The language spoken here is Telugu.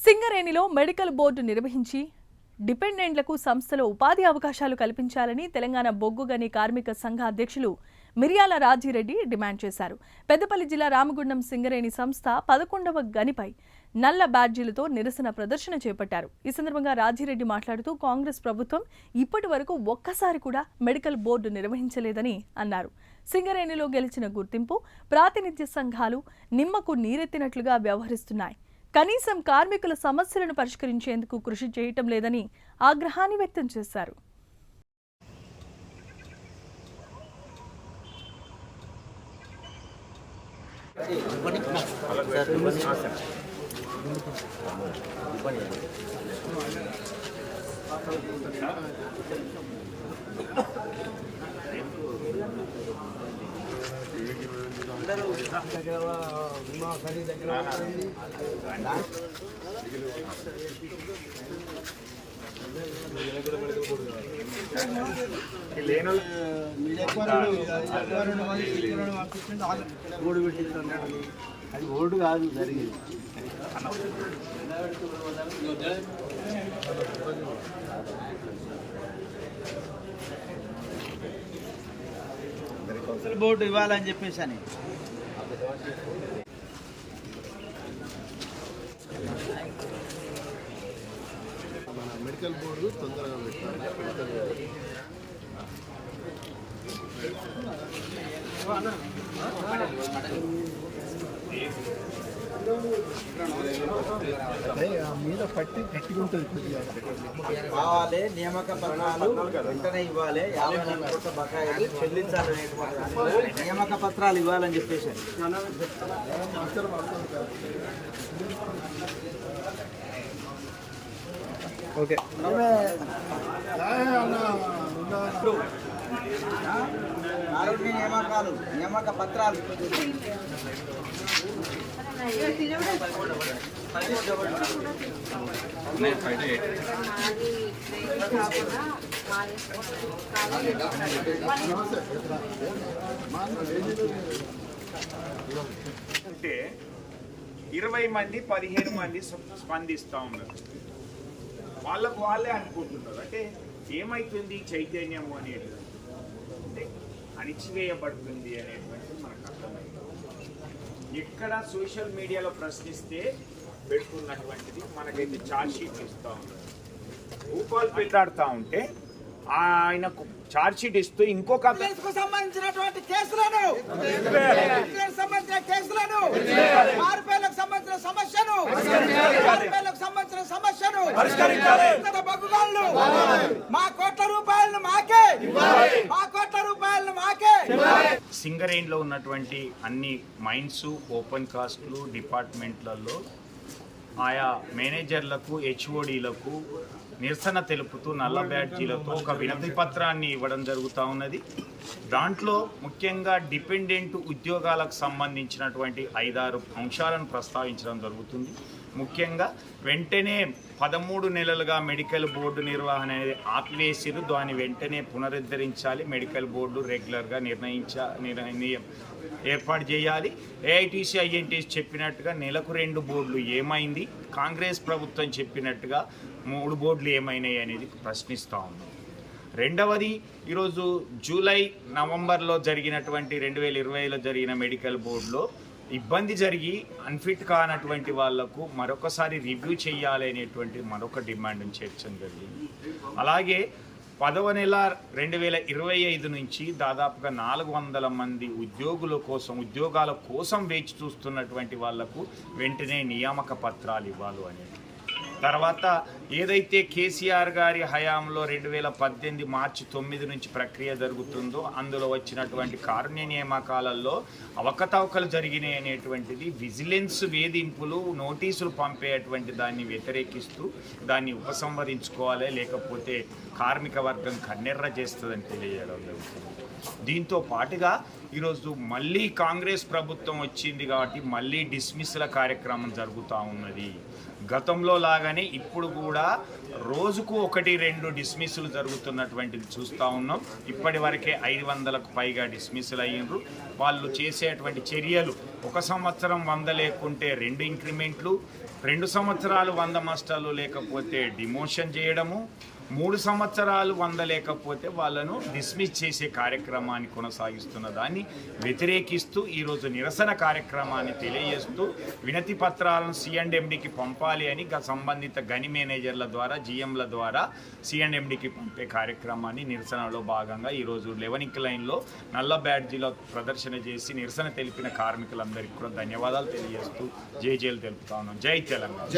సింగరేణిలో మెడికల్ బోర్డు నిర్వహించి డిపెండెంట్లకు సంస్థలో ఉపాధి అవకాశాలు కల్పించాలని తెలంగాణ బొగ్గు గని కార్మిక సంఘ అధ్యక్షులు మిర్యాల రాజిరెడ్డి డిమాండ్ చేశారు. పెద్దపల్లి జిల్లా రామగుండం సింగరేణి సంస్థ 11వ గనిపై నల్ల బ్యాడ్జీలతో నిరసన ప్రదర్శన చేపట్టారు. ఈ సందర్భంగా రాజిరెడ్డి మాట్లాడుతూ కాంగ్రెస్ ప్రభుత్వం ఇప్పటి వరకు ఒక్కసారి కూడా మెడికల్ బోర్డు నిర్వహించలేదని అన్నారు. సింగరేణిలో గెలిచిన గుర్తింపు ప్రాతినిధ్య సంఘాలు నిమ్మకు నీరెత్తినట్లుగా వ్యవహరిస్తున్నాయి. కనీసం కార్మికుల సమస్యలను పరిష్కరించేందుకు కృషి చేయటం లేదని ఆగ్రహాన్ని వ్యక్తం చేశారు. అది ఓటు కాదు జరిగింది. బోర్డు ఇవ్వాలని చెప్పేసి అని మన మెడికల్ బోర్డు తొందరగా పెట్టాలి. మీద పట్టి గట్టిగా ఉంటుంది. కావాలి నియామక పత్రాలు వెంటనే ఇవ్వాలి. 54 కోట్ల బకాయిలు చెల్లించాలి. నియామక పత్రాలు ఇవ్వాలని చెప్పేసి ఓకే. ఆరోగ్య నియామకాలు నియామక పత్రాలు అంటే 20 మంది 15 మంది స్పందిస్తూ ఉన్నారు. వాళ్ళకు వాళ్ళే అనుకుంటున్నారు. అంటే ఏమైతుంది చైతన్యము అనేది అంటే అణిచివేయబడుతుంది అనేటువంటిది మనకు అర్థమైంది. ఎక్కడ సోషల్ మీడియాలో ప్రశ్నిస్తే పెడుతున్నటువంటిది మనకైతే ఛార్జ్ షీట్ ఇస్తూ ఉన్నారు. రూపాయలు పెట్లాడుతూ ఉంటే ఆయనకు ఛార్జ్ షీట్ ఇస్తూ ఇంకొక సంబంధించినటువంటి కేసులను సంబంధించిన కేసులను సంబంధించిన సమస్యను బొగ్గుగాళ్ళు మా కోట్ల రూపాయలను మాకే సింగరేణిలో ఉన్నటువంటి అన్ని మైన్స్ ఓపెన్ కాస్ట్లు డిపార్ట్మెంట్లలో ఆయా మేనేజర్లకు హెచ్ఓడీలకు నిరసన తెలుపుతూ నల్ల బ్యాడ్జీలతో ఒక వినతి పత్రాన్ని ఇవ్వడం జరుగుతూ ఉన్నది. దాంట్లో ముఖ్యంగా డిపెండెంట్ ఉద్యోగాలకు సంబంధించినటువంటి 5-6 అంశాలను ప్రస్తావించడం జరుగుతుంది. ముఖ్యంగా వెంటనే 13 నెలలుగా మెడికల్ బోర్డు నిర్వహణ అనేది ఆపివేసిరు. దాన్ని వెంటనే పునరుద్ధరించాలి. మెడికల్ బోర్డు రెగ్యులర్గా ఏర్పాటు చేయాలి. ఏఐటీసీ ఐఎన్టీసీ చెప్పినట్టుగా నెలకు 2 బోర్డులు ఏమైంది, కాంగ్రెస్ ప్రభుత్వం చెప్పినట్టుగా 3 బోర్డులు ఏమైనాయి అనేది ప్రశ్నిస్తూ ఉన్నాం. రెండవది, ఈరోజు జూలై నవంబర్లో జరిగినటువంటి 2020లో జరిగిన మెడికల్ బోర్డులో ఇబ్బంది జరిగి అన్ఫిట్ కానటువంటి వాళ్లకు మరొకసారి రివ్యూ చేయాలి అనేటువంటి మరొక డిమాండ్ని చేర్చడం జరిగింది. అలాగే 10వ నెల 2025 నుంచి దాదాపుగా 400 మంది ఉద్యోగాల కోసం వేచి చూస్తున్నటువంటి వాళ్లకు వెంటనే నియామక పత్రాలు ఇవ్వాలి అనేది. తర్వాత ఏదైతే కేసీఆర్ గారి హయాంలో 2018 మార్చి 9 నుంచి ప్రక్రియ జరుగుతుందో అందులో వచ్చినటువంటి కారుణ్య నియామకాలలో అవకతవకలు జరిగినాయి అనేటువంటిది విజిలెన్స్ వేధింపులు నోటీసులు పంపేటువంటి దాన్ని వ్యతిరేకిస్తూ దాన్ని ఉపసంహరించుకోవాలి, లేకపోతే కార్మిక వర్గం కన్నెర్ర చేస్తుందని తెలియజేయడం జరుగుతుంది. దీంతో పాటుగా ఈరోజు మళ్ళీ కాంగ్రెస్ ప్రభుత్వం వచ్చింది కాబట్టి మళ్ళీ డిస్మిస్ల కార్యక్రమం జరుగుతూ ఉన్నది. గతంలో లాగానే ఇప్పుడు కూడా రోజుకు 1-2 డిస్మిస్లు జరుగుతున్నటువంటిది చూస్తూ ఉన్నాం. ఇప్పటి వరకే 500కు పైగా డిస్మిస్లు అయ్యిండ్రు. వాళ్ళు చేసేటువంటి చర్యలు 1 సంవత్సరం 100 లేకుంటే 2 ఇంక్రిమెంట్లు, 2 సంవత్సరాలు 100 మాస్టర్లు లేకపోతే డిమోషన్ చేయడము, 3 సంవత్సరాలు 100 లేకపోతే వాళ్ళను డిస్మిస్ చేసే కార్యక్రమాన్ని కొనసాగిస్తున్న దాన్ని వ్యతిరేకిస్తూ ఈరోజు నిరసన కార్యక్రమాన్ని తెలియజేస్తూ వినతి పత్రాలను C&MDకి పంపాలి అని సంబంధిత గని మేనేజర్ల ద్వారా GMల ద్వారా C&MDకి పంపే కార్యక్రమాన్ని నిరసనలో భాగంగా ఈరోజు 11 లైన్లో నల్ల బ్యాడ్జీలో ప్రదర్శన చేసి నిరసన తెలిపిన కార్మికులందరికీ కూడా ధన్యవాదాలు తెలియజేస్తూ జై జైలు తెలుపుతా ఉన్నాం. జై తెలంగాణ.